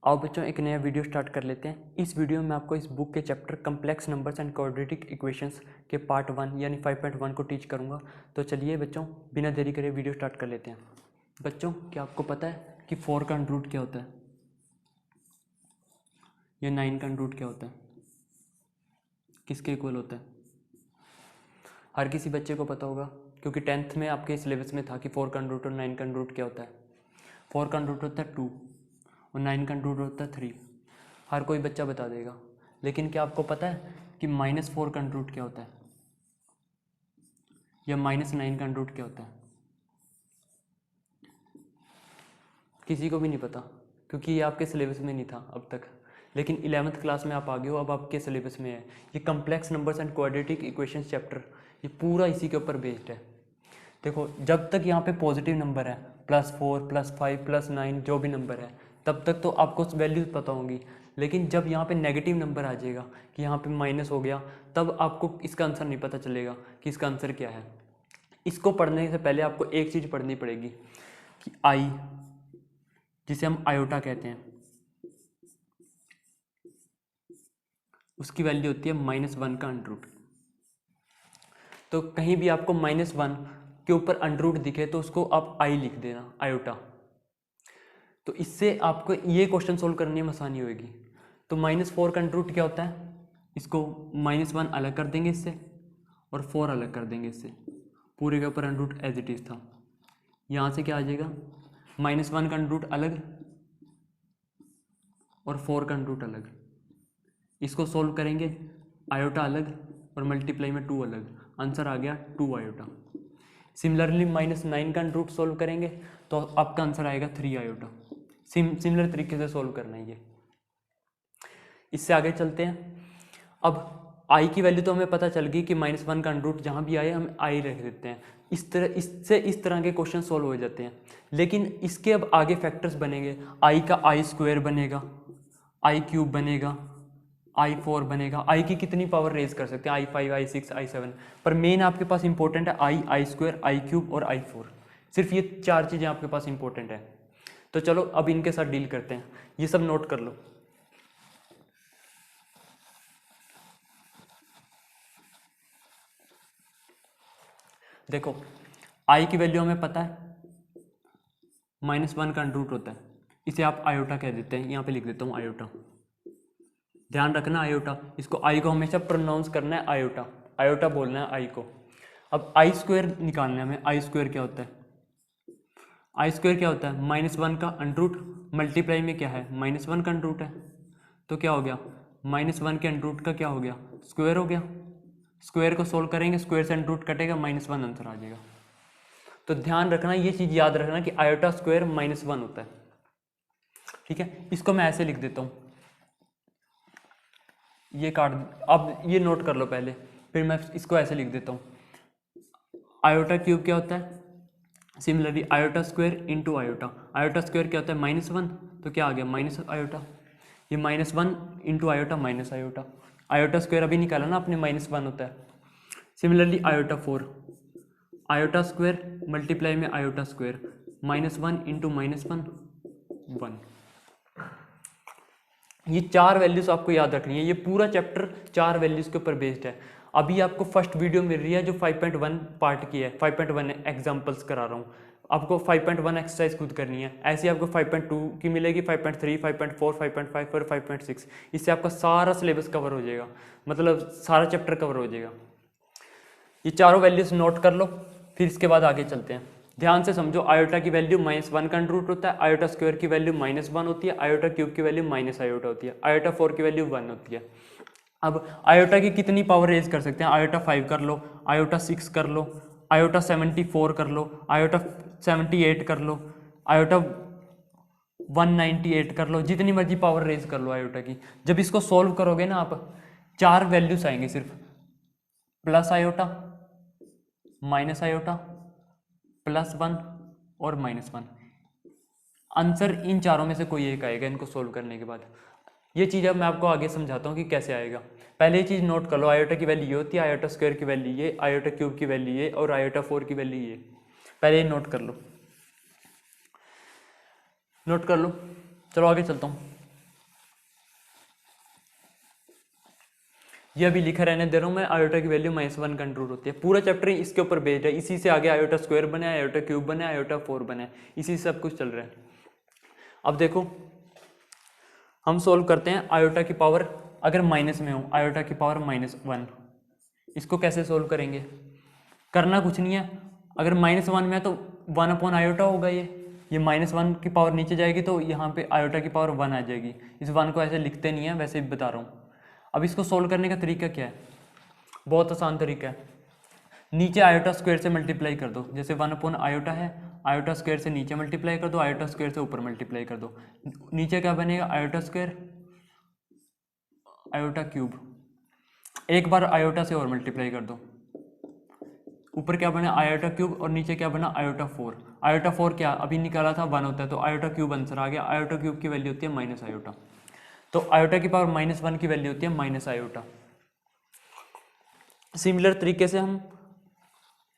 आओ बच्चों एक नया वीडियो स्टार्ट कर लेते हैं। इस वीडियो में आपको इस बुक के chapter complex numbers and quadratic equations के पार्ट 1 यानी 5.1 को टीच करूंगा। तो चलिए बच्चों बिना देरी करे वीडियो स्टार्ट कर लेते हैं। बच्चों क्या आपको पता है कि 4 का अंडर रूट क्या होता है या 9 का अंडर रूट क्या होता है, किसके इक्वल होता है? हर किसी बच्चे को पता होगा क्योंकि 10th में आपके सिलेबस में था कि 4 का अंडर रूट और 9 का अंडर रूट क्या होता है। 4 का अंडर रूट होता है 2 और 9 का अंडर रूट होता है 3। हर कोई बच्चा बता देगा। लेकिन क्या आपको पता है कि -4 का अंडर रूट क्या होता है या -9 का अंडर रूट क्या होता है? किसी को भी नहीं पता क्योंकि ये आपके सिलेबस में नहीं था अब तक। लेकिन 11th क्लास में आप आ गए हो, अब आपके सिलेबस में है। ये complex numbers and quadratic equations chapter ये पूरा इसी के ऊपर बेस्ड है। देखो जब तक यहाँ पे पॉजिटिव नंबर है +4 +5 +9 जो भी नंबर है तब तक तो आपको वैल्यूज पता होंगी। लेकिन जब यहाँ पे नेगेटिव नंबर आ जाएगा कि यहाँ पे माइनस हो गया तब आपको इसका आंसर नहीं पता चलेगा कि इसका आंसर क्या है। इसको पढ़ने से पहले आपको एक चीज़ पढ़नी पड़ेगी कि आई, जिसे हम आयोटा कहते हैं, उसकी वैल्यू होती है -1 का अंडर रूट। तो कहीं भी आपको -1 के ऊपर अंडर रूट दिखे तो उसको आप आई लिख देना, आयोटा। तो इससे आपको ये क्वेश्चन सोल्व करने में आसानी होगी। तो -4 का अंडर रूट क्या होता है, इसको -1 अलग कर देंगे इससे और 4 अलग कर देंगे इससे। पूरे के ऊपर under root as it is था। यहाँ से क्या आ जाएगा, -1 का अंडर रूट अलग और 4 का अंडर रूट अलग। इसको सोल्व करेंगे, आयोटा अलग और मल्टीप्लाई में 2 अलग, आंसर आ गया 2 आयोटा। सिमिलरली -9 का अंडर रूट सोल्व करेंगे तो आपका आंसर आएगा 3 आयोटा। सिमिलर तरीके से सोल्व करना है ये। इससे आगे चलते हैं। अब आई की वैल्यू तो हमें पता चल गई कि -1 का अंडर रूट जहाँ भी आए हम आई रख देते हैं। इस तरह के क्वेश्चन सोल्व हो जाते हैं। लेकिन इसके अब आगे फैक्टर्स बनेंगे। आई का I² बनेगा, I³ बनेगा, I4 बनेगा। आई की कितनी पावर रेज कर सकते हैं, I5 I6 I7। पर मेन आपके पास इंपॉर्टेंट है I² I³ और I4। सिर्फ ये 4 चीज़ें आपके पास इंपॉर्टेंट है। तो चलो अब इनके साथ डील करते हैं। ये सब नोट कर लो। देखो आई की वैल्यू हमें पता है -1 का अंडर रूट होता है। इसे आप आयोटा कह देते हैं। यहाँ पे लिख देता हूँ आयोटा। ध्यान रखना आयोटा, इसको आई को हमेशा प्रोनाउंस करना है आयोटा, आयोटा बोलना है आई को। अब I² निकालना है हमें। I² क्या होता है, I² क्या होता है, -1 का अंडर रूट मल्टीप्लाई में क्या है, -1 का अंडर रूट है। तो क्या हो गया, -1 के अंडर रूट का क्या हो गया, स्क्वायर हो गया। स्क्वायर को सोल्व करेंगे, स्क्वायर से अंडर रूट कटेगा, -1 आंसर आ जाएगा। तो ध्यान रखना, ये चीज़ याद रखना कि आयोटा स्क्वायर -1 होता है। ठीक है, इसको मैं ऐसे लिख देता हूँ, ये काट, अब ये नोट कर लो पहले, फिर मैं इसको ऐसे लिख देता हूँ। आयोटा क्यूब क्या होता है, similarly iota square into iota. Iota square क्या होता है, -1, तो क्या आ गया माइनस आयोटा। ये -1 into iota minus iota. Iota square अभी निकाला ना आपने, -1 होता है। Similarly iota 4, iota square multiply में आयोटा स्क्वायर, -1 इंटू -1 1। ये 4 वैल्यूज आपको याद रखनी है। ये पूरा चैप्टर 4 वैल्यूज के ऊपर बेस्ड है। अभी आपको फर्स्ट वीडियो मिल रही है जो 5.1 पार्ट की है, 5.1 एग्जाम्पल्स करा रहा हूँ। आपको 5.1 एक्सरसाइज खुद करनी है। ऐसे आपको 5.2 की मिलेगी, 5.3 5.4 5.5 और 5.6। इससे आपका सारा सिलेबस कवर हो जाएगा, मतलब सारा चैप्टर कवर हो जाएगा। ये चारों वैल्यूज नोट कर लो, फिर इसके बाद आगे चलते हैं। ध्यान से समझो, आयोटा की वैल्यू -1 का अंडर रूट होता है, आयोटा स्क्वायर की वैल्यू -1 होती है, आयोटा क्यूब की वैल्यू माइनस आयोटा होती है, आयोटा 4 की वैल्यू 1 होती है। अब आयोटा की कितनी पावर रेज कर सकते हैं, आयोटा 5 कर लो, आयोटा 6 कर लो, आयोटा 74 कर लो, आयोटा 78 कर लो, आयोटा 198 कर लो, जितनी मर्जी पावर रेज कर लो आयोटा की। जब इसको सोल्व करोगे ना आप, 4 वैल्यूज आएंगे सिर्फ, प्लस आयोटा, माइनस आयोटा, +1 और -1। आंसर इन चारों में से कोई एक आएगा इनको सोल्व करने के बाद। ये चीज़ अब मैं आपको आगे समझाता हूँ कि कैसे आएगा। पहले ये चीज़ नोट कर लो, आयोटा की वैल्यू ये होती है, आयोटा स्क्वायर की वैल्यू ये, आयोटा क्यूब की वैल्यू ये और आयोटा 4 की वैल्यू ये। पहले ये नोट कर लो, नोट कर लो। चलो आगे चलता हूँ। ये अभी लिखा रहने दे रहा हूँ मैं, आयोटा की वैल्यू -1 का अंडर रूट होती है। पूरा चैप्टर इसके ऊपर बेस्ड है, इसी से आगे आयोटा स्क्वायर बना है, आयोटा क्यूब बना है, आयोटा 4 बना है, इसी से सब कुछ चल रहा है। अब देखो हम सोल्व करते हैं आयोटा की पावर, अगर माइनस में हो आयोटा की पावर -1, इसको कैसे सोल्व करेंगे? करना कुछ नहीं है, अगर -1 में है तो 1 आयोटा होगा, ये -1 की पावर नीचे जाएगी तो यहाँ पे आयोटा की पावर 1 आ जाएगी। इस 1 को ऐसे लिखते नहीं है, वैसे भी बता रहा हूँ। अब इसको सोल्व करने का तरीका क्या है? बहुत आसान तरीका है, नीचे आयोटा स्क्वायर से मल्टीप्लाई कर दो। जैसे 1 आयोटा है, आयोटा स्क्वायर से नीचे मल्टीप्लाई कर दो, आयोटा स्क्वायर से ऊपर मल्टीप्लाई कर दो। नीचे क्या बनेगा? Iota square, iota cube. एक बार आयोटा से और मल्टीप्लाई कर दो, ऊपर क्या बना? आयोटा क्यूब, और नीचे क्या बना? आयोटा 4। आयोटा 4 क्या अभी निकाला था? 1 होता है, तो आयोटा क्यूब आंसर आ गया। आयोटा क्यूब की वैल्यू होती है माइनस आयोटा, तो आयोटा की पावर -1 की वैल्यू होती है माइनस आयोटा। सिमिलर तरीके से हम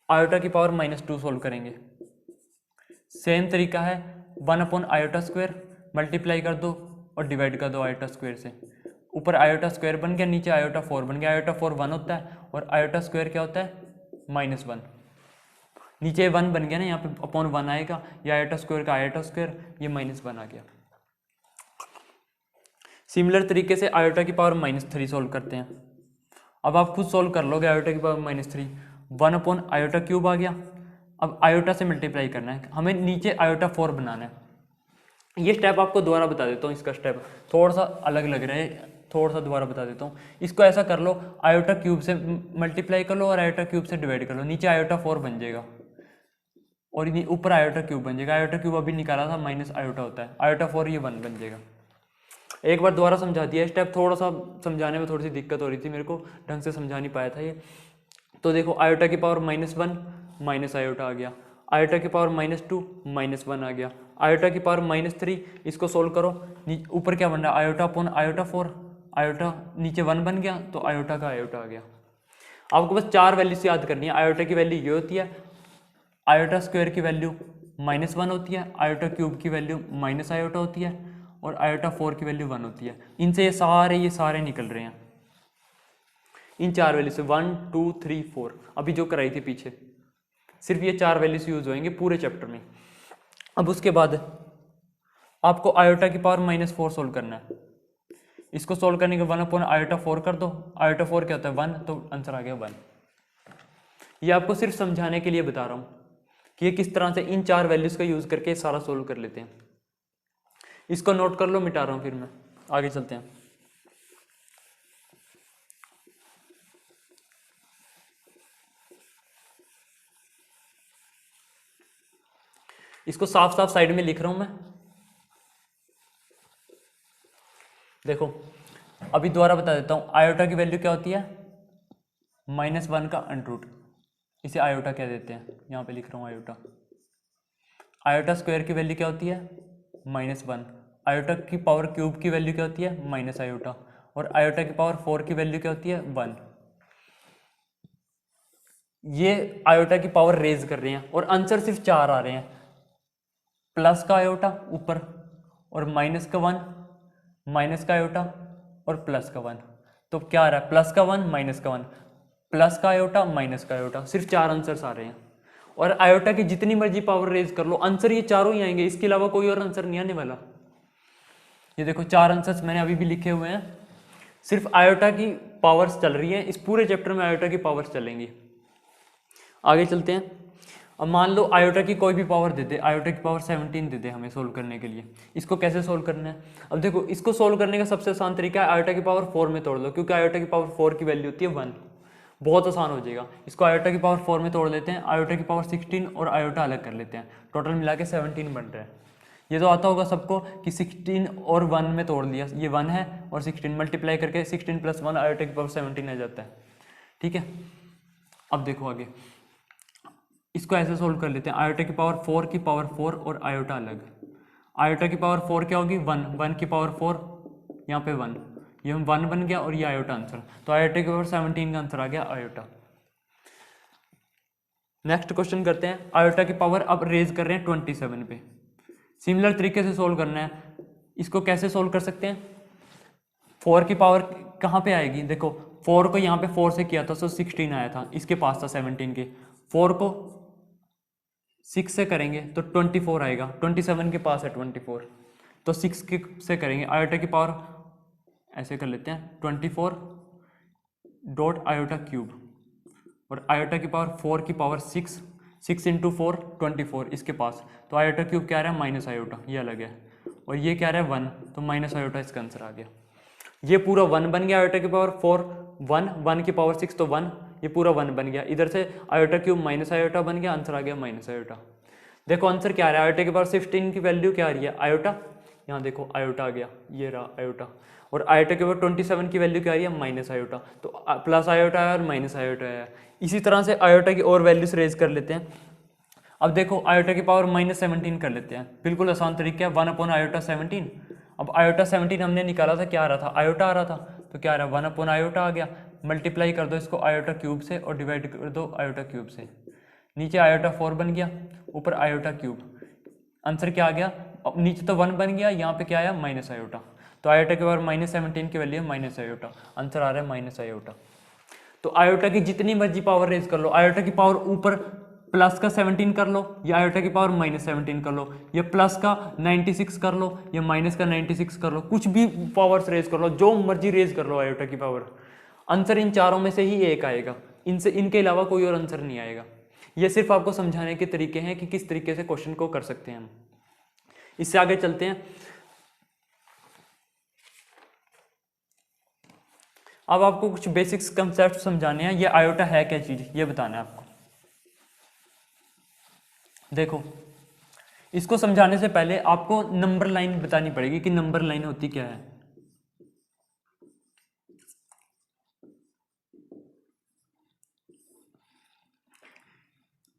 आयोटा की पावर -2 सोल्व करेंगे। सेम तरीका है, 1 आयोटा स्क्वायर मल्टीप्लाई कर दो और डिवाइड कर दो आयोटा स्क्वायर से। ऊपर आयोटा स्क्वायर बन गया, नीचे आयोटा 4 बन गया। आयोटा 4 1 होता है और आयोटा स्क्वायर क्या होता है? -1। नीचे 1 बन गया ना, यहाँ पे अपॉन 1 आएगा, ये आयोटा स्क्वायर का आयोटा स्क्वायर, ये -1 आ गया। सिमिलर तरीके से आयोटा की पावर -3 सोल्व करते हैं। अब आप खुद सोल्व कर लोगे आयोटा की पावर -3। 1 आयोटा क्यूब आ गया। अब आयोटा से मल्टीप्लाई करना है, हमें नीचे आयोटा 4 बनाना है। ये स्टेप आपको दोबारा बता देता हूँ, इसका स्टेप थोड़ा सा अलग लग रहा है, थोड़ा सा दोबारा बता देता हूँ। इसको ऐसा कर लो, आयोटा क्यूब से मल्टीप्लाई कर लो और आयोटा क्यूब से डिवाइड कर लो, नीचे आयोटा 4 बन जाएगा और ऊपर आयोटा क्यूब बन जाएगा। आयोटा क्यूब अभी निकाला था, माइनस आयोटा होता है, आयोटा 4 ये 1 बन जाएगा। एक बार दोबारा समझा दिया, स्टेप थोड़ा सा समझाने में थोड़ी सी दिक्कत हो रही थी, मेरे को ढंग से समझा नहीं पाया था ये। तो देखो आयोटा की पावर -1 माइनस आयोटा आ गया, आयोटा की पावर -2 -1 आ गया, आयोटा की पावर -3, इसको सोल्व करो। ऊपर क्या बन रहा है? आयोटा अपॉन आयोटा 4, आयोटा नीचे 1 बन गया तो आयोटा का आयोटा आ गया। आपको बस 4 वैल्यूज याद करनी है। आयोटा की वैल्यू ये होती है, आयोटा स्क्वायर की वैल्यू -1 होती है, आयोटा क्यूब की वैल्यू माइनस आयोटा होती है और आयोटा 4 की वैल्यू 1 होती है। इनसे ये सारे निकल रहे हैं, इन 4 वैल्यू से 1 2 3 4, अभी जो कराई थी पीछे, सिर्फ ये 4 वैल्यूज यूज होंगे पूरे चैप्टर में। अब उसके बाद आपको आयोटा की पावर -4 सोल्व करना है। इसको सोल्व करने के 1 आयोटा 4 कर दो, आयोटा 4 क्या होता है? 1, तो आंसर आ गया 1। ये आपको सिर्फ समझाने के लिए बता रहा हूँ कि ये किस तरह से इन 4 वैल्यूज का यूज करके सारा सोल्व कर लेते हैं। इसको नोट कर लो, मिटा रहा हूँ फिर मैं, आगे चलते हैं। इसको साफ साफ साइड में लिख रहा हूं मैं, देखो अभी दोबारा बता देता हूं। आयोटा की वैल्यू क्या होती है? -1 का अंडर रूट, इसे आयोटा कह देते हैं, यहां पे लिख रहा हूं आयोटा। आयोटा स्क्वायर की वैल्यू क्या होती है? -1। आयोटा की पावर क्यूब की वैल्यू क्या होती है? Minus iota. और आयोटा की पावर 4 की वैल्यू क्या होती है? 1। ये आयोटा की पावर रेज कर रहे हैं और आंसर सिर्फ 4 आ रहे हैं, प्लस का आयोटा ऊपर और माइनस का 1, माइनस का आयोटा और प्लस का 1। तो क्या आ रहा है? प्लस का 1 माइनस का 1, प्लस का आयोटा माइनस का आयोटा, सिर्फ 4 आंसर्स आ रहे हैं। और आयोटा की जितनी मर्जी पावर रेज कर लो, आंसर ये चारों ही आएंगे, इसके अलावा कोई और आंसर नहीं आने वाला। ये देखो 4 आंसर्स मैंने अभी भी लिखे हुए हैं, सिर्फ आयोटा की पावर्स चल रही है, इस पूरे चैप्टर में आयोटा की पावर्स चलेंगी। आगे चलते हैं। अब मान लो आयोटा की कोई भी पावर दे दे, आयोटा की पावर 17 दे दे हमें सोल्व करने के लिए, इसको कैसे सोल्व करना है? अब देखो इसको सोल्व करने का सबसे आसान तरीका है आयोटा की पावर 4 में तोड़ दो, क्योंकि आयोटा की पावर 4 की वैल्यू होती है 1, बहुत आसान हो जाएगा। इसको आयोटा की पावर 4 में तोड़ लेते हैं, आयोटा की पावर 16 और आयोटा अलग कर लेते हैं, टोटल मिला के 17 बन रहा है। ये तो आता होगा सबको कि 16 और 1 में तोड़ लिया, ये 1 है और 16 मल्टीप्लाई करके 16 + 1 आयोटा की पावर 17 आ जाता है, ठीक है। अब देखो आगे, इसको ऐसे सोल्व कर लेते हैं, आयोटा की पावर 4 की पावर 4 और आयोटा अलग। आयोटा की पावर 4 क्या होगी? 1, 1 की पावर 4, यहाँ पे 1, ये 1 बन गया और ये आयोटा आंसर, तो आयोटा की पावर 17 का आंसर आ गया आयोटा। नेक्स्ट क्वेश्चन करते हैं, आयोटा की पावर अब रेज कर रहे हैं 27 पे, सिमिलर तरीके से सोल्व करना है। इसको कैसे सोल्व कर सकते हैं? 4 की पावर कहाँ पे आएगी? देखो 4 को यहाँ पे 4 से किया था तो 16 आया था, इसके पास था 17 के। 4 को 6 से करेंगे तो 24 आएगा, 27 के पास है 24, तो 6 के से करेंगे आयोटा की पावर ऐसे कर लेते हैं 24 डॉट आयोटा क्यूब, और आयोटा की पावर 4 की पावर 6, 6 इंटू 4 24 इसके पास, तो आयोटा क्यूब क्या आ रहा है माइनस आयोटा, ये अलग है, और ये क्या आ रहा है 1, तो माइनस आयोटा इसका आंसर आ गया। ये पूरा 1 बन गया आयोटा की पावर 4, 1 की पावर 6 तो 1, ये पूरा 1 बन गया, इधर से आयोटा क्यूब माइनस आयोटा बन गया, आंसर आ गया माइनस आयोटा। देखो आंसर क्या आ रहा है, आयोटा की पावर 16 की वैल्यू क्या आ रही है आयोटा, यहाँ देखो आयोटा आ गया, ये रहा आयोटा, और आयोटा के ऊपर 27 की वैल्यू क्या आ रही है माइनस आयोटा, तो प्लस आयोटा आया और माइनस आयोटा आया। इसी तरह से आयोटा की और वैल्यूज रेज कर लेते हैं। अब देखो आयोटा की पावर -17 कर लेते हैं, बिल्कुल आसान तरीका है, 1 अपॉन आयोटा 17। अब आयोटा 17 हमने निकाला था, क्या आ रहा था आयोटा आ रहा था, तो क्या आ रहा है 1 अपॉन आयोटा आ गया, मल्टीप्लाई कर दो इसको आयोटा क्यूब से और डिवाइड कर दो आयोटा क्यूब से, नीचे आयोटा 4 बन गया, ऊपर आयोटा क्यूब, आंसर क्या आ गया, अब नीचे तो 1 बन गया, यहाँ पे क्या आया माइनस आयोटा, तो आयोटा के पावर -17 की वैल्यू है माइनस आयोटा, आंसर आ रहा है माइनस आयोटा। तो आयोटा की जितनी मर्जी पावर रेज कर लो, आयोटा की पावर ऊपर प्लस का 17 कर लो, या आयोटा की पावर -17 कर लो, या प्लस का 96 कर लो, या माइनस का 96 कर लो, कुछ भी पावर्स रेज कर लो, जो मर्जी रेज कर लो आयोटा की पावर, आंसर इन चारों में से ही एक आएगा, इनके अलावा कोई और आंसर नहीं आएगा। ये सिर्फ आपको समझाने के तरीके हैं कि किस तरीके से क्वेश्चन को कर सकते हैं हम। इससे आगे चलते हैं। अब आपको कुछ बेसिक्स कंसेप्ट समझाने हैं, ये आयोटा है क्या चीज ये बताना है आपको। देखो इसको समझाने से पहले आपको नंबर लाइन बतानी पड़ेगी कि नंबर लाइन होती क्या है।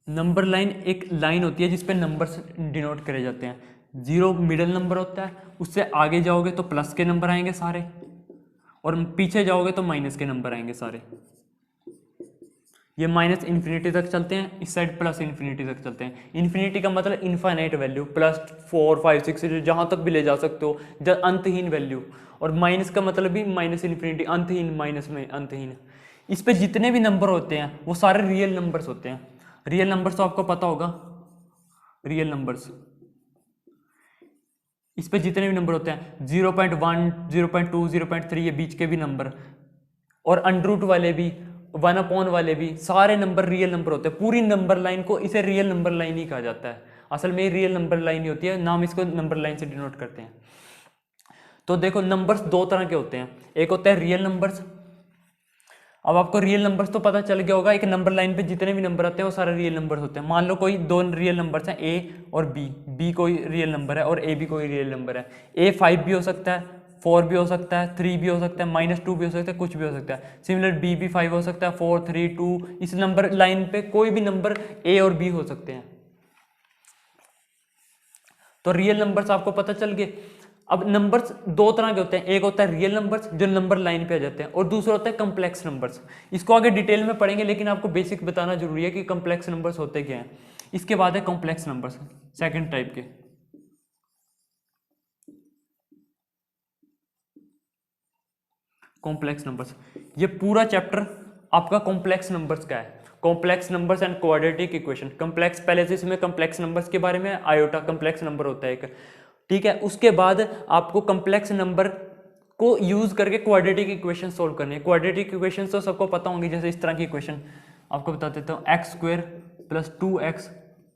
नंबर लाइन एक लाइन होती है जिसपे नंबर्स डिनोट करे जाते हैं, 0 मिडिल नंबर होता है, उससे आगे जाओगे तो प्लस के नंबर आएंगे सारे, और पीछे जाओगे तो माइनस के नंबर आएंगे सारे। ये माइनस इन्फिनिटी तक चलते हैं, इस साइड प्लस इन्फिनिटी तक चलते हैं। इन्फिनिटी का मतलब इनफाइनाइट वैल्यू, +4 5 6 जहां तक भी ले जा सकते हो, अंतहीन वैल्यू। और माइनस का मतलब भी माइनस इन्फिनिटी, अंतहीन, माइनस में अंतहीन। इस पे जितने भी नंबर होते हैं वो सारे रियल नंबर्स होते हैं। रियल नंबर्स तो आपको पता होगा, रियल नंबर्स इस पे जितने भी नंबर होते हैं 0.1 0.2 0.3 ये बीच के भी नंबर, और अंडरूट वाले भी, 1 अपॉन वाले भी, सारे नंबर रियल नंबर होते हैं। पूरी नंबर लाइन को इसे रियल नंबर लाइन ही कहा जाता है। असल में रियल नंबर लाइन ही होती है, नाम इसको नंबर लाइन से डिनोट करते हैं। तो देखो नंबर्स दो तरह के होते हैं, एक होता है रियल नंबर्स। अब आपको रियल नंबर्स तो पता चल गया होगा, एक नंबर लाइन पे जितने भी नंबर आते हैं वो सारे रियल नंबर्स होते हैं। मान लो कोई दो रियल नंबर्स हैं ए और बी कोई रियल नंबर है और ए भी कोई रियल नंबर है। ए 5 भी हो सकता है, 4 भी हो सकता है, 3 भी हो सकता है, -2 भी हो सकता है, कुछ भी हो सकता है। सिमिलर बी भी 5 हो सकता है, 4 3 2, इस नंबर लाइन पे कोई भी नंबर ए और बी हो सकते हैं। तो रियल नंबर्स आपको पता चल गए। अब नंबर्स दो तरह के होते हैं, एक होता है रियल नंबर्स जो नंबर लाइन पे आ जाते हैं, और दूसरा होता है कॉम्प्लेक्स नंबर्स। इसको आगे डिटेल में पढ़ेंगे, लेकिन आपको बेसिक बताना जरूरी है कि कॉम्प्लेक्स नंबर्स होते क्या हैं। इसके बाद है कॉम्प्लेक्स नंबर्स, सेकंड टाइप के। कॉम्प्लेक्स नंबर्स, ये पूरा चैप्टर आपका कॉम्प्लेक्स नंबर्स का है। Complex numbers and quadratic equation. Complex पहले से इसमें कॉम्प्लेक्स नंबर्स के बारे में, आयोटा कॉम्प्लेक्स नंबर होता है एक, ठीक है। उसके बाद आपको कॉम्प्लेक्स नंबर को यूज करके क्वाड्रेटिक इक्वेशन सोल्व करने हैं। क्वाड्रेटिक इक्वेशन तो सबको पता होंगी, जैसे इस तरह की इक्वेशन आपको बता देता हूँ, x² + 2x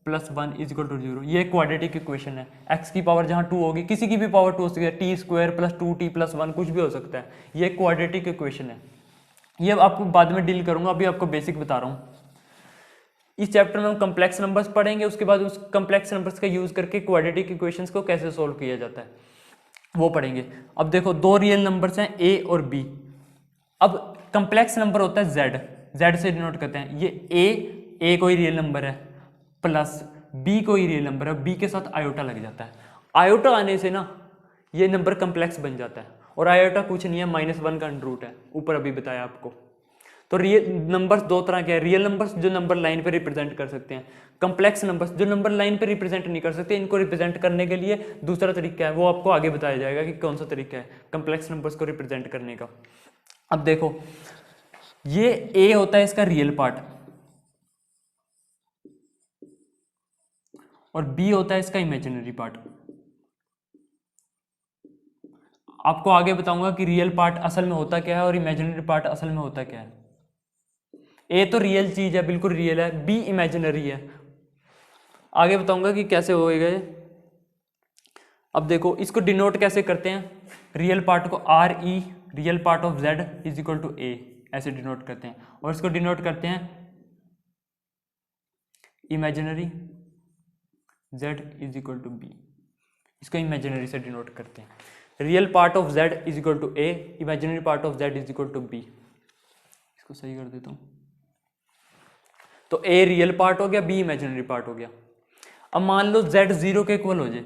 + 1 = 0। ये क्वाड्रेटिक इक्वेशन है। x की पावर जहाँ 2 होगी, किसी की भी पावर 2 हो सकती है, t² + 2t + 1 कुछ भी हो सकता है। ये क्वाड्रेटिक इक्वेशन है। ये आपको बाद में डील करूंगा, अभी आपको बेसिक बता रहा हूँ। इस चैप्टर में हम कॉम्प्लेक्स नंबर्स पढ़ेंगे, उसके बाद उस कॉम्प्लेक्स नंबर्स का यूज करके क्वाड्रेटिक इक्वेशंस को कैसे सोल्व किया जाता है वो पढ़ेंगे। अब देखो दो रियल नंबर्स हैं a और b। अब कॉम्प्लेक्स नंबर होता है z से डिनोट करते हैं। ये a कोई रियल नंबर है, प्लस b कोई रियल नंबर है, b के साथ आयोटा लग जाता है। आयोटा आने से ना ये नंबर कॉम्प्लेक्स बन जाता है, और आयोटा कुछ नहीं है, -1 का अंडर है, ऊपर अभी बताया आपको। तो रियल नंबर्स दो तरह के हैं, रियल नंबर्स जो नंबर लाइन पे रिप्रेजेंट कर सकते हैं, कॉम्प्लेक्स नंबर्स जो नंबर लाइन पे रिप्रेजेंट नहीं कर सकते। इनको रिप्रेजेंट करने के लिए दूसरा तरीका है, वो आपको आगे बताया जाएगा कि कौन सा तरीका है कॉम्प्लेक्स नंबर्स को रिप्रेजेंट करने का। अब देखो ये ए होता है इसका रियल पार्ट और बी होता है इसका इमेजिनरी पार्ट। आपको आगे बताऊंगा कि रियल पार्ट असल में होता क्या है और इमेजिनरी पार्ट असल में होता क्या है। ए तो रियल चीज है, बिल्कुल रियल है, बी इमेजिनरी है। आगे बताऊंगा कि कैसे होएगा ये। अब देखो इसको डिनोट कैसे करते हैं, रियल पार्ट को R E real part of Z is equal to A ऐसे डिनोट करते हैं, और इसको डिनोट करते हैं imaginary Z is equal to B, इसको इमेजिनरी से डिनोट करते हैं। Real part of Z is equal to A, imaginary part of Z is equal to B. इसको सही कर देता हूं, तो ए रियल पार्ट हो गया, बी इमेजिनरी पार्ट हो गया। अब मान लो z 0 के इक्वल हो जाए,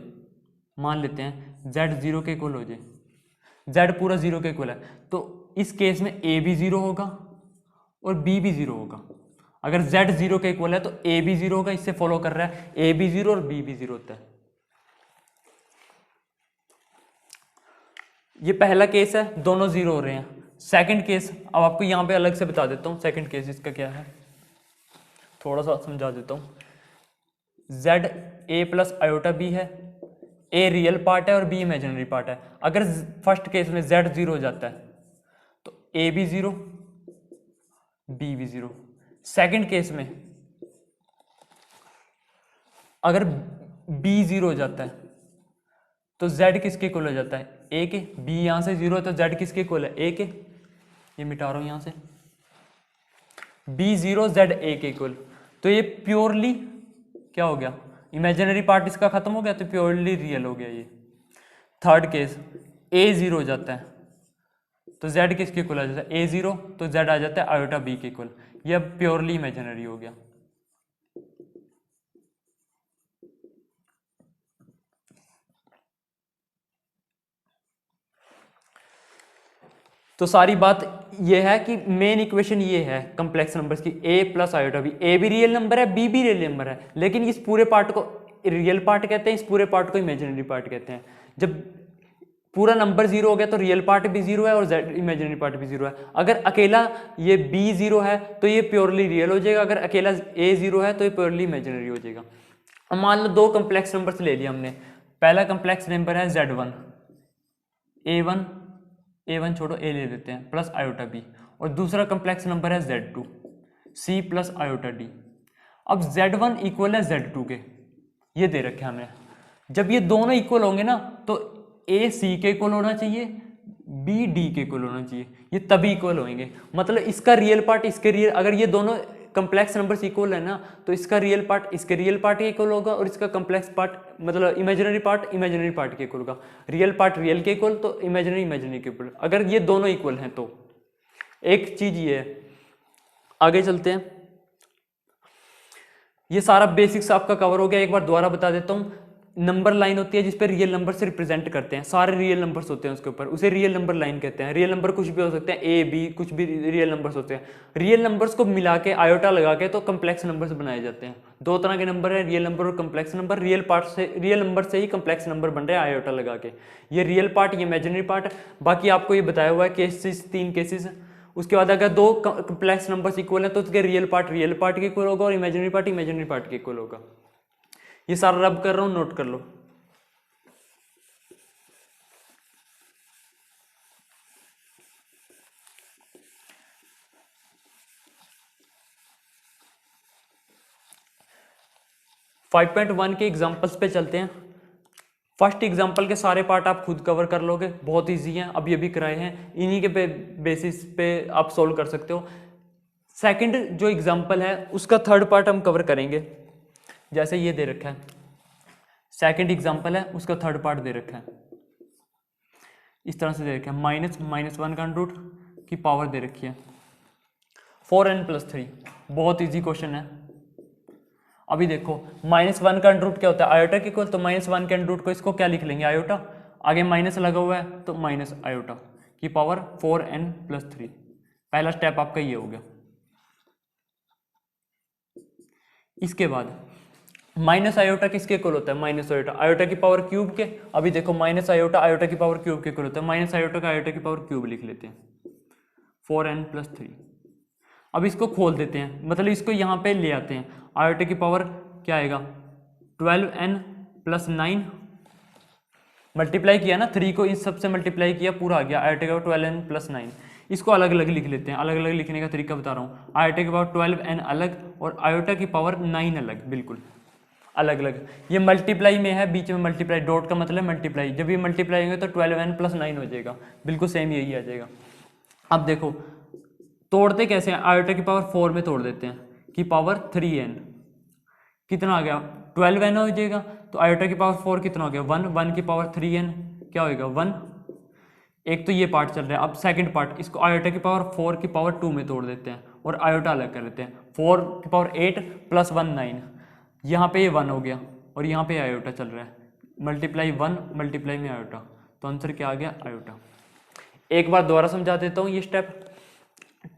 मान लेते हैं z 0 के इक्वल हो जाए, z पूरा 0 के इक्वल है, तो इस केस में a भी 0 होगा और b भी 0 होगा। अगर z 0 के इक्वल है तो a भी 0 होगा, इससे फॉलो कर रहा है a भी 0 और b भी 0 होता है। ये पहला केस है, दोनों 0 हो रहे हैं। सेकंड केस अब आपको यहां पे अलग से बता देता हूं, सेकंड केस इसका क्या है थोड़ा सा समझा देता हूं। z a plus iota b है, a रियल पार्ट है और b इमेजिनरी पार्ट है। अगर फर्स्ट केस में z 0 हो जाता है तो a भी 0 b भी 0। सेकंड केस में अगर b 0 हो जाता है तो z किसके इक्वल हो जाता है, a के। b यहां से 0 है तो z किसके इक्वल है, a के। ये मिटा रहा हूं यहां से, b 0 z a के इक्वल, तो ये प्योरली क्या हो गया, इमेजिनरी पार्ट इसका खत्म हो गया तो प्योरली रियल हो गया ये। थर्ड केस a 0 हो जाता है तो z किसके इक्वल आ जाता है, a 0 तो z आ जाता है आयोटा b के इक्वल, ये अब प्योरली इमेजिनरी हो गया। तो सारी बात ये है कि मेन इक्वेशन ये है कॉम्प्लेक्स नंबर्स की, a plus iota b, a भी रियल नंबर है b भी रियल नंबर है, लेकिन इस पूरे पार्ट को रियल पार्ट कहते हैं, इस पूरे पार्ट को इमेजिनरी पार्ट कहते हैं। जब पूरा नंबर 0 हो गया तो रियल पार्ट भी 0 है और z इमेजिनरी पार्ट भी 0 है। अगर अकेला ये b 0 है तो ये प्योरली रियल हो जाएगा, अगर अकेला a 0 है तो ये प्योरली इमेजिनरी हो जाएगा। अब मान लो दो कॉम्प्लेक्स नंबर्स ले लिया हमने, पहला कॉम्प्लेक्स नंबर है z1, a1 छोड़ो a ले लेते हैं प्लस आयोटा b, और दूसरा कॉम्प्लेक्स नंबर है z2 c plus iota d। अब z1 इक्वल है z2 के, ये दे रखे हमें। जब ये दोनों इक्वल होंगे ना तो a c के इक्वल होना चाहिए, b d के इक्वल होना चाहिए, ये तभी इक्वल होंगे। मतलब इसका रियल पार्ट इसके रियल, अगर ये दोनों कॉम्प्लेक्स नंबर्स इक्वल है ना तो इसका रियल पार्ट इसके रियल पार्ट के इक्वल होगा और इसका कॉम्प्लेक्स पार्ट मतलब इमेजिनरी पार्ट इमेजिनरी पार्ट के इक्वल होगा। रियल पार्ट रियल के इक्वल तो इमेजिनरी इमेजिनरी के इक्वल, अगर ये दोनों इक्वल हैं तो। एक चीज ये है, आगे चलते हैं। ये सारा बेसिक्स आपका कवर हो गया, एक बार दोबारा बता देता हूँ। नंबर लाइन होती है जिसपे रियल नंबर से रिप्रेजेंट करते हैं, सारे रियल नंबर्स होते हैं उसके ऊपर, उसे रियल नंबर लाइन कहते हैं। रियल नंबर कुछ भी हो सकते हैं, ए बी कुछ भी रियल नंबर्स होते हैं। रियल नंबर्स को मिला के आयोटा लगा के तो कम्प्लेक्स नंबर्स बनाए जाते हैं। दो तरह के नंबर है, रियल नंबर और कम्प्लेक्स नंबर। रियल नंबर से ही कम्प्लेक्स नंबर बन रहे हैं आयोटा लगा के। ये रियल पार्ट, ये इमेजिनरी पार्ट। बाकी आपको ये बताया हुआ है केसेस, 3 केसेस। उसके बाद अगर दो कम्प्लेक्स नंबर्स इक्वल है तो उसके रियल पार्ट के इक्वल होगा और इमेजिनरी पार्ट के इक्वल होगा। ये सारा रब कर रहा हूं, नोट कर लो। फाइव 5.1 के एग्जांपल्स पे चलते हैं। फर्स्ट एग्जांपल के सारे पार्ट आप खुद कवर कर लोगे, बहुत इजी हैं, अब ये भी कराए हैं, इन्हीं के बेसिस पे आप सोल्व कर सकते हो। सेकंड जो एग्जांपल है उसका थर्ड पार्ट हम कवर करेंगे। जैसे ये दे रखा है, सेकंड एग्जांपल है उसका थर्ड पार्ट दे रखा है, इस तरह से दे रखा है। -1 का रूट की पावर दे रखी है 4n+3। बहुत इजी क्वेश्चन है। अभी देखो -1 का रूट क्या होता है, आयोटा के इक्वल, तो -1 के रूट को इसको क्या लिख लेंगे, आयोटा। आगे माइनस लगा हुआ है तो माइनस आयोटा की पावर 4n+3। पहला स्टेप आपका ये हो गया। इसके बाद माइनस आयोटा किसके इक्वल होता है, माइनस आयोटा आयोटा की पावर क्यूब के। अभी देखो माइनस आयोटा आयोटा की पावर क्यूब के इक्वल होता है, माइनस आयोटा का आयोटा की पावर क्यूब लिख लेते हैं 4n+3। अब इसको खोल देते हैं, मतलब इसको यहाँ पे ले आते हैं। आयोटा की पावर क्या आएगा 12n + 9 मल्टीप्लाई किया ना, 3 को इस सब से मल्टीप्लाई किया, पूरा आ गया आयोटा का 12n + 9। इसको अलग अलग लिख लेते हैं, अलग अलग लिखने का तरीका बता रहा हूँ। आयोटा की पावर 12n अलग और आयोटा की पावर 9 अलग, बिल्कुल अलग अलग। ये मल्टीप्लाई में है, बीच में मल्टीप्लाई, डॉट का मतलब मल्टीप्लाई, जब ये मल्टीप्लाई होंगे तो 12n + 9 हो जाएगा, बिल्कुल सेम यही आ जाएगा। अब देखो तोड़ते कैसे हैं, आयोटा की पावर 4 में तोड़ देते हैं, की पावर 3n कितना आ गया 12n हो जाएगा, तो आयोटा की पावर 4 कितना हो गया 1, 1 की पावर 3n क्या होएगा 1। एक तो ये पार्ट चल रहा है। अब सेकंड पार्ट, इसको आयोटा की पावर 4 की पावर 2 में तोड़ देते हैं और आयोटा अलग कर लेते हैं। 4 की पावर 8 + 1 9, यहाँ पे ये 1 हो गया और यहाँ पे आयोटा चल रहा है, मल्टीप्लाई 1 मल्टीप्लाई में आयोटा, तो आंसर क्या आ गया आयोटा। एक बार दोबारा समझा देता हूँ ये स्टेप।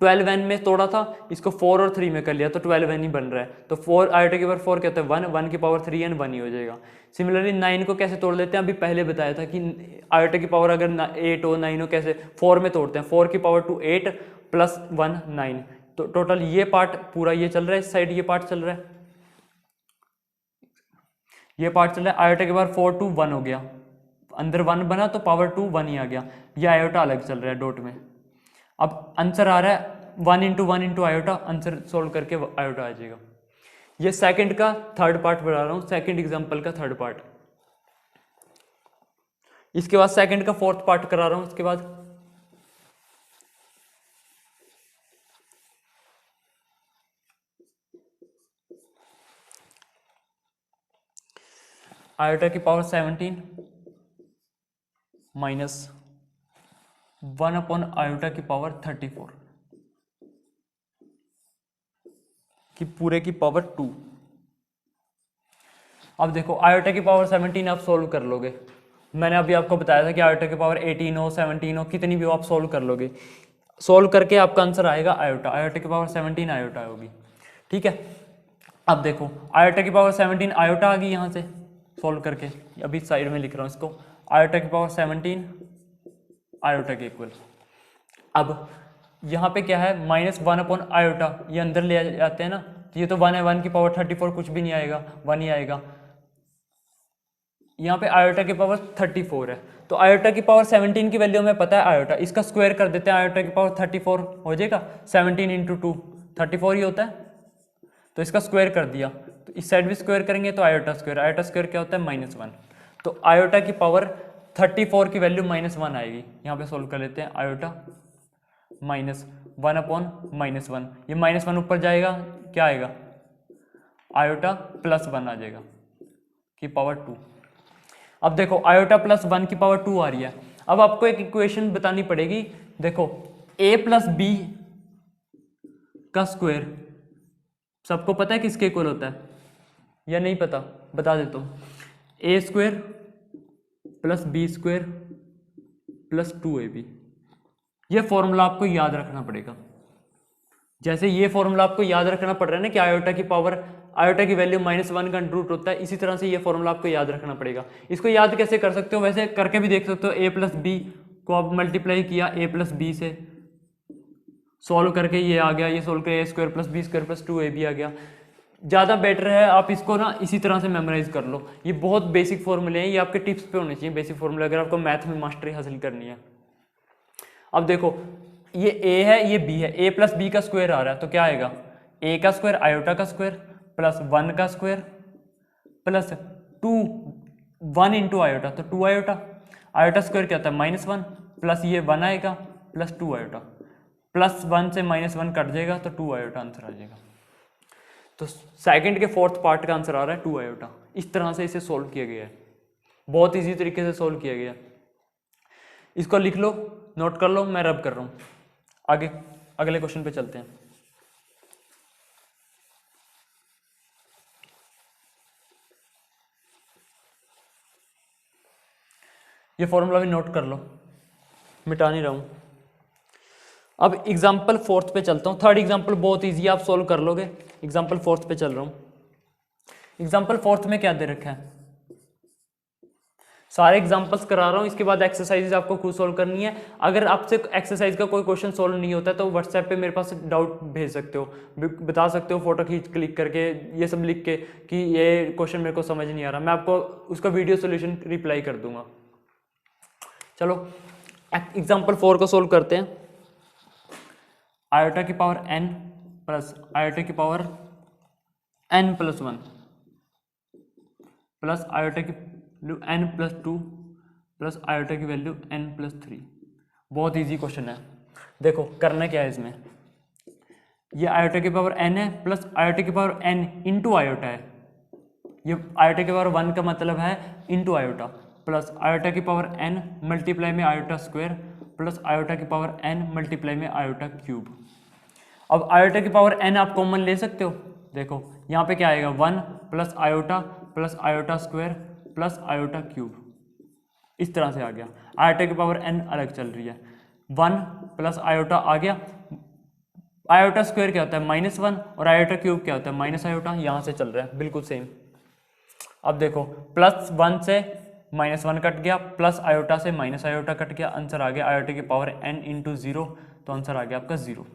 12n में तोड़ा था, इसको 4 और 3 में कर लिया तो 12n ही बन रहा है, तो 4 आयोटा की पावर 4 क्या होता है 1, 1 की पावर 3n 1 ही हो जाएगा। सिमिलरली 9 को कैसे तोड़ लेते हैं, अभी पहले बताया था कि आयोटा की पावर अगर 8 हो 9 हो कैसे 4 में तोड़ते हैं, 4 की पावर 2 8 + 1 9, तो टोटल ये पार्ट पूरा ये चल रहा है, इस साइड ये पार्ट चल रहा है, ये पार्ट चल रहा है। आयोटा की पावर 4 2 1 हो गया, अंदर 1 बना तो पावर 2 1 ही आ गया, ये आयोटा अलग चल रहा है डॉट में। अब आंसर आ रहा है 1 × 1 × आयोटा, आंसर सोल्व करके आयोटा आ जाएगा। ये सेकंड का थर्ड पार्ट बता रहा हूँ, सेकंड एग्जांपल का थर्ड पार्ट। इसके बाद सेकंड का फोर्थ पार्ट करा रहा हूँ। इसके बाद आयोटा की पावर 17 माइनस 1 आयोटा की पावर 34 की पूरे की पावर 2। अब देखो आयोटा की पावर 17 आप सोल्व कर लोगे, मैंने अभी आपको बताया था कि आयोटा की पावर 18 हो 17 हो कितनी भी हो आप सोल्व कर लोगे, सोल्व करके आपका आंसर आएगा आयोटा, आयोटा की पावर 17 आयोटा होगी, ठीक है। अब देखो आयोटा की पावर 17 आयोटा आ गई, यहाँ से सोल्व करके अभी साइड में लिख रहा हूँ इसको, आयोटा की पावर 17 आयोटा के इक्वल। अब यहाँ पे क्या है -1 आयोटा, ये अंदर ले जाते हैं ना, तो ये तो 1 है, 1 की पावर 34 कुछ भी नहीं आएगा, 1 ही आएगा। यहाँ पे आयोटा की पावर 34 है, तो आयोटा की पावर 17 की वैल्यू हमें पता है आयोटा, इसका स्क्वायर कर देते हैं, आयोटा की पावर 34 हो जाएगा, 17 × 2 34 ही होता है, तो इसका स्क्वायर कर दिया, तो इस साइड भी स्क्वायर करेंगे तो आयोटा स्क्वायर क्या होता है -1, तो आयोटा की पावर 34 की वैल्यू -1 आएगी। यहाँ पे सोल्व कर लेते हैं, आयोटा -1 -1, ये -1 ऊपर जाएगा क्या आएगा आयोटा +1 आ जाएगा की पावर 2। अब देखो आयोटा +1 की पावर 2 आ रही है, अब आपको एक इक्वेशन बतानी पड़ेगी। देखो a + b का स्क्वायर सबको पता है किसके इक्वल होता है या नहीं पता, बता देता हूँ, a² + b² + 2ab। ये फॉर्मूला आपको याद रखना पड़ेगा, जैसे ये फॉर्मूला आपको याद रखना पड़ रहा है ना कि आयोटा की पावर, आयोटा की वैल्यू -1 का रूट होता है, इसी तरह से ये फॉर्मूला आपको याद रखना पड़ेगा। इसको याद कैसे कर सकते हो, वैसे करके भी देख सकते हो, a + b को आप मल्टीप्लाई किया a + b से, सॉल्व करके ये आ गया, ये सोल्व करके a² + b² + 2ab आ गया। ज़्यादा बेटर है आप इसको ना इसी तरह से मेमोराइज कर लो, ये बहुत बेसिक फॉर्मूले हैं, ये आपके टिप्स पे होने चाहिए बेसिक फॉर्मूले अगर आपको मैथ में मास्टरी हासिल करनी है। अब देखो ये a है ये b है, a + b का स्क्वायर आ रहा है तो क्या आएगा a का स्क्वायर आयोटा का स्क्वायर +1 का स्क्वायर +2 1 × आयोटा, तो 2 आयोटा, आयोटा स्क्वायर क्या होता है -1 प्लस ये 1 आएगा +2 आयोटा, +1 से -1 कट जाएगा तो 2 आयोटा आंसर आ जाएगा। तो सेकंड के फोर्थ पार्ट का आंसर आ रहा है 2 आयोटा। इस तरह से इसे सोल्व किया गया है, बहुत इजी तरीके से सोल्व किया गया है। इसको लिख लो, नोट कर लो, मैं रब कर रहा हूँ। आगे अगले क्वेश्चन पे चलते हैं। ये फॉर्मूला भी नोट कर लो, मिटा नहीं रहा हूँ। अब एग्जाम्पल फोर्थ पे चलता हूँ। थर्ड एग्जाम्पल बहुत इजी, आप सोल्व कर लोगे। एग्जाम्पल फोर्थ पे चल रहा हूँ। एग्जाम्पल फोर्थ में क्या दे रखा है, सारे एग्जांपल्स करा रहा हूँ, इसके बाद एक्सरसाइज आपको खुद सोल्व करनी है। अगर आपसे एक्सरसाइज का कोई क्वेश्चन सोल्व नहीं होता है तो व्हाट्सएप पे मेरे पास डाउट भेज सकते हो, बता सकते हो फोटो खींच क्लिक करके, ये सब लिख के कि ये क्वेश्चन मेरे को समझ नहीं आ रहा, मैं आपको उसका वीडियो सोल्यूशन रिप्लाई कर दूंगा। चलो एग्जाम्पल 4 को सोल्व करते हैं। आयोटा की पावर n प्लस आयोटा की power n plus 1 plus iota की value n plus 2 plus iota की वैल्यू n प्लस 3। बहुत इजी क्वेश्चन है। देखो करना क्या है इसमें, ये आयोटा की पावर n है प्लस आयोटा की पावर n इंटू आयोटा है, ये आयोटा की पावर 1 का मतलब है इंटू आयोटा, प्लस आयोटा की पावर n मल्टीप्लाई में आयोटा स्क्वायर प्लस आयोटा की पावर n मल्टीप्लाई में आयोटा क्यूब। अब आयोटा की पावर n आप कॉमन ले सकते हो, देखो यहाँ पे क्या आएगा 1 plus iota square plus iota cube, इस तरह से आ गया। आयोटा की पावर n अलग चल रही है, 1 प्लस आयोटा आ गया, आयोटा स्क्वायर क्या होता है -1 और आयोटा क्यूब क्या होता है माइनस आयोटा, यहाँ से चल रहा है बिल्कुल सेम। अब देखो +1 से -1 कट गया, प्लस आयोटा से माइनस आयोटा कट गया, आंसर आ गया आयोटा की पावर n इंटू 0, तो आंसर आ गया आपका 0।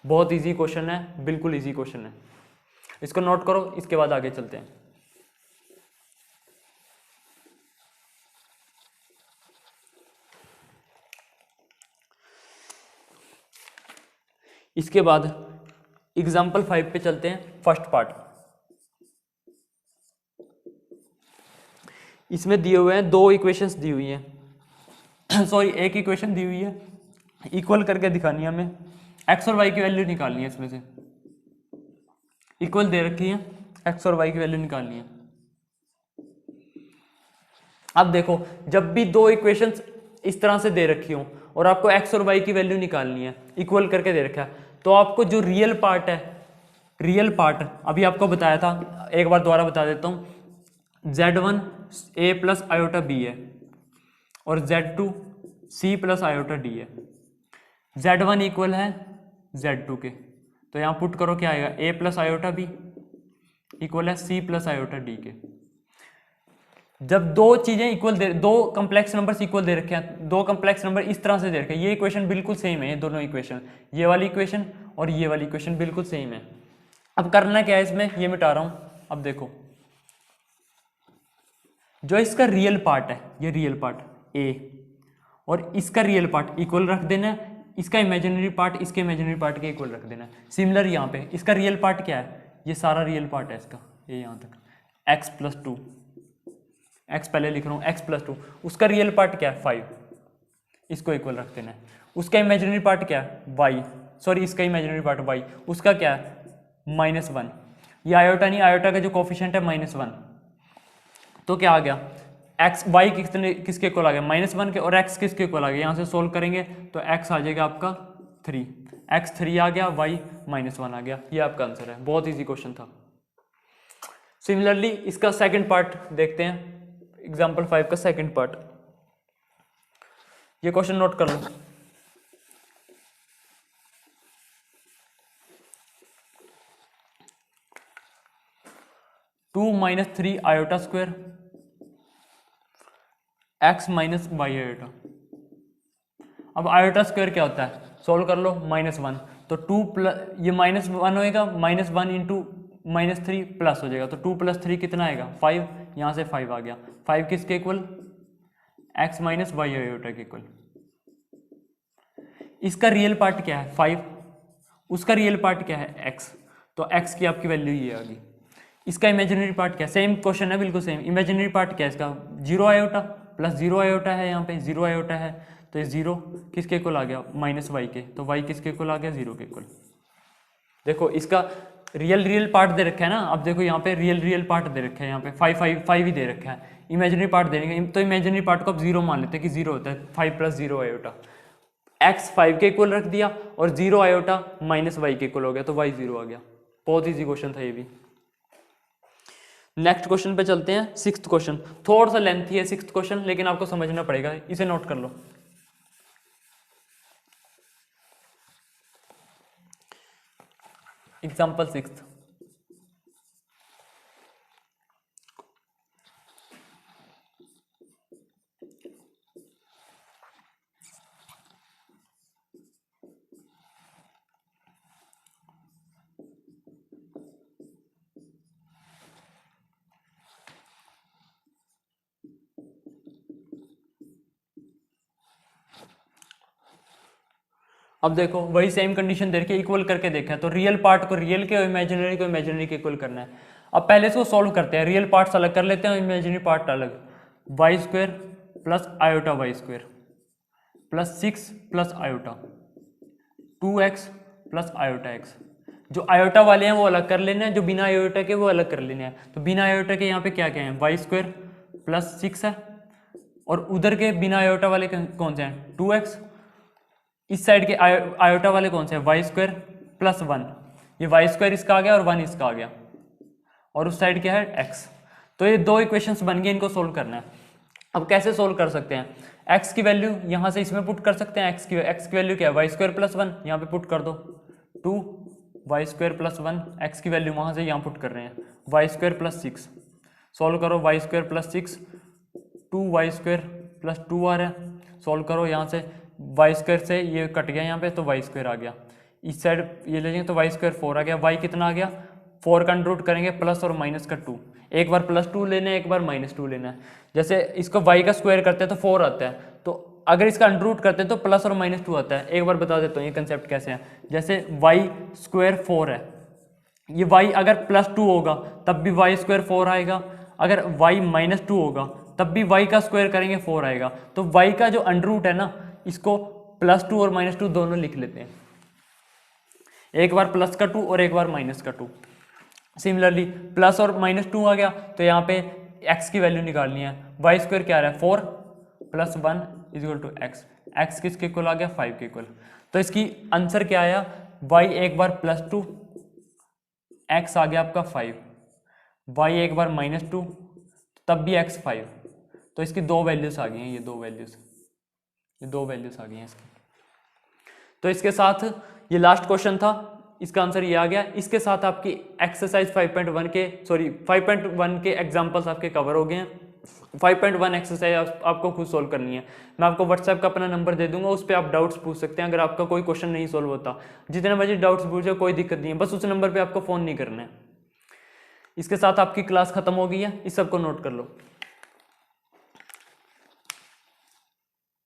बहुत इजी क्वेश्चन है, बिल्कुल इजी क्वेश्चन है, इसको नोट करो, इसके बाद आगे चलते हैं। इसके बाद एग्जाम्पल 5 पे चलते हैं, फर्स्ट पार्ट। इसमें दिए हुए हैं 2 इक्वेशंस दी हुई हैं सॉरी एक इक्वेशन दी हुई है, इक्वल करके दिखानी है हमें, एक्स और वाई की वैल्यू निकालनी है, इसमें से इक्वल दे रखी है, एक्स और वाई की वैल्यू निकालनी है। अब देखो जब भी 2 इक्वेशंस इस तरह से दे रखी हो और आपको एक्स और वाई की वैल्यू निकालनी है, इक्वल करके दे रखा है, तो आपको जो रियल पार्ट है, रियल पार्ट अभी आपको बताया था, एक बार दोबारा बता देता हूँ, Z1 a plus iota b है और Z2 c plus iota d है। Z1 इक्वल है Z2 के, तो यहाँ पुट करो क्या आएगा, a plus iota b equal है c प्लस आयोटा d के। जब 2 चीजें इक्वल दे, 2 कम्प्लेक्स नंबर्स इक्वल दे रखे हैं, 2 कम्प्लेक्स नंबर इस तरह से दे रखे हैं, ये इक्वेशन बिल्कुल सेम है, ये दोनों इक्वेशन, ये वाली इक्वेशन और ये वाली इक्वेशन बिल्कुल सेम है। अब करना क्या है इसमें, ये मिटा रहा हूं। अब देखो जो इसका रियल पार्ट है, ये रियल पार्ट a और इसका रियल पार्ट इक्वल रख देना है, इसका इमेजिनरी पार्ट इसके इमेजिनरी पार्ट के इक्वल रख देना है। सिमिलर यहाँ पे इसका रियल पार्ट क्या है, ये सारा रियल पार्ट है इसका, ये यहाँ तक x प्लस 2, x पहले लिख रहा हूँ x प्लस 2, उसका रियल पार्ट क्या है 5, इसको इक्वल रख देना है। उसका इमेजिनरी पार्ट क्या है y, सॉरी इसका इमेजिनरी पार्ट y, उसका क्या है -1, ये आयोटा नहीं, आयोटा का जो कोफिशिएंट है -1, तो क्या आ गया x y किसके इक्वल आ गया -1 के, और x किसके इक्वल आ गया, यहाँ से सोल्व करेंगे तो x आ जाएगा आपका 3, x 3 आ गया, y -1 आ गया, ये आपका आंसर है। बहुत इजी क्वेश्चन था। सिमिलरली इसका सेकंड पार्ट देखते हैं, एग्जाम्पल 5 का सेकंड पार्ट, ये क्वेश्चन नोट कर लो। Two minus 3 iota square x minus Y iota. अब आयोटा स्क्वायर क्या होता है, सोल्व कर लो, -1, तो 2 प्लस ये -1 होएगा, -1 इंटू -3 प्लस हो जाएगा, तो 2 प्लस 3 कितना आएगा 5, यहाँ से 5 आ गया, 5 किसके equal x minus Y iota के इक्वल। इसका रियल पार्ट क्या है 5, उसका रियल पार्ट क्या है x, तो x की आपकी वैल्यू ये आ गई। इसका इमेजिनरी पार्ट क्या, सेम क्वेश्चन है बिल्कुल सेम, इमेजिनरी पार्ट क्या है इसका 0 आयोटा, प्लस 0 आयोटा है, यहाँ पे 0 आयोटा है, तो ये 0 किसके इक्वल आ गया -y के, तो y किसके इक्वल आ गया 0 के इक्वल। देखो इसका रियल पार्ट दे रखा है ना, अब देखो यहाँ पे रियल पार्ट दे रखा है, यहाँ पे 5 ही दे रखा है, इमेजिनरी पार्ट देंगे तो इमेजिनरी पार्ट को आप 0 मान लेते हैं कि 0 होता है, 5 प्लस 0 आयोटा, x 5 के इक्वल रख दिया और 0 आयोटा -y के इक्वल हो गया, तो y 0 आ गया। बहुत इजी क्वेश्चन था ये भी। नेक्स्ट क्वेश्चन पे चलते हैं, सिक्स्थ क्वेश्चन, थोड़ा सा लेंथी है सिक्स्थ क्वेश्चन, लेकिन आपको समझना पड़ेगा, इसे नोट कर लो। एग्जाम्पल 6, अब देखो वही सेम कंडीशन दे के इक्वल करके देखा है, तो रियल पार्ट को रियल के और इमेजिनरी को इमेजिनरी के इक्वल करना है। अब पहले इसको सॉल्व करते हैं, रियल पार्ट्स अलग कर लेते हैं और इमेजिनरी पार्ट अलग। Y square plus iota y square plus 6 plus iota 2x plus iota x. जो आयोटा वाले हैं वो अलग कर लेने हैं, जो बिना आयोटा के वो अलग कर लेने हैं। तो बिना आयोटा के यहाँ पे क्या क्या है, वाई स्क्वायर प्लस 6 है, और उधर के बिना आयोटा वाले कौन से हैं, 2x। इस साइड के आयोटा वाले कौन से हैं, वाई स्क्वायर प्लस 1। ये वाई स्क्वायर इसका आ गया और 1 इसका आ गया, और उस साइड क्या है, x। तो ये दो इक्वेशंस बन गए, इनको सोल्व करना है। अब कैसे सोल्व कर सकते हैं, x की वैल्यू यहाँ से इसमें पुट कर सकते हैं। x की वैल्यू क्या है, वाई स्क्वायर प्लस 1, यहाँ पे पुट कर दो 2 वाई स्क्वायर प्लस 1। x की वैल्यू वहाँ से यहाँ पुट कर रहे हैं, वाई स्क्वायर प्लस 6। सोल्व करो, y square plus 6 2 y square plus 2 आ रहा है। सोल्व करो, यहाँ से वाई स्क्वायर से ये कट गया यहाँ पे, तो वाई स्क्वायर आ गया। इस साइड ये ले जाएंगे तो वाई स्क्वायर 4 आ गया। वाई कितना आ गया, 4 का अंडर रूट करेंगे प्लस और माइनस का 2। एक बार प्लस 2 लेना है, एक बार माइनस 2 लेना है। जैसे इसको वाई का स्क्वायर करते हैं तो 4 आता है, तो अगर इसका अंडर रूट करते हैं तो प्लस और माइनस 2 आता है। एक बार बता देता हूँ ये कंसेप्ट कैसे है। जैसे वाई स्क्वायर 4 है, ये वाई अगर प्लस 2 होगा तब भी वाई स्क्वायर 4 आएगा, अगर वाई माइनस 2 होगा तब भी वाई का स्क्वायर करेंगे 4 आएगा। तो वाई का जो अंडर रूट है ना, इसको प्लस 2 और माइनस 2 दोनों लिख लेते हैं, एक बार प्लस का 2 और एक बार माइनस का 2। सिमिलरली प्लस और माइनस 2 आ गया, तो यहाँ पे x की वैल्यू निकालनी है। वाई स्क्वायर क्या आ रहा है, 4 plus 1 is equal to x. X किसके इक्वल आ गया, 5 के इक्वल। तो इसकी आंसर क्या आया, y एक बार प्लस 2, x आ गया आपका 5, y एक बार माइनस 2, तब भी x 5। तो इसकी दो वैल्यूज आ गई हैं, ये दो वैल्यूज आ गई हैं इसकी। तो इसके साथ ये लास्ट क्वेश्चन था, इसका आंसर ये आ गया। इसके साथ आपकी एक्सरसाइज 5.1 के एग्जांपल्स आपके कवर हो गए हैं। 5.1 एक्सरसाइज आपको खुद सोल्व करनी है। मैं आपको व्हाट्सएप का अपना नंबर दे दूंगा, उस पर आप डाउट्स पूछ सकते हैं। अगर आपका कोई क्वेश्चन नहीं सोल्व होता, जितने मर्जी डाउट्स पूछो, कोई दिक्कत नहीं है, बस उस नंबर पर आपको फ़ोन नहीं करना है। इसके साथ आपकी क्लास खत्म हो गई है, इस सबको नोट कर लो।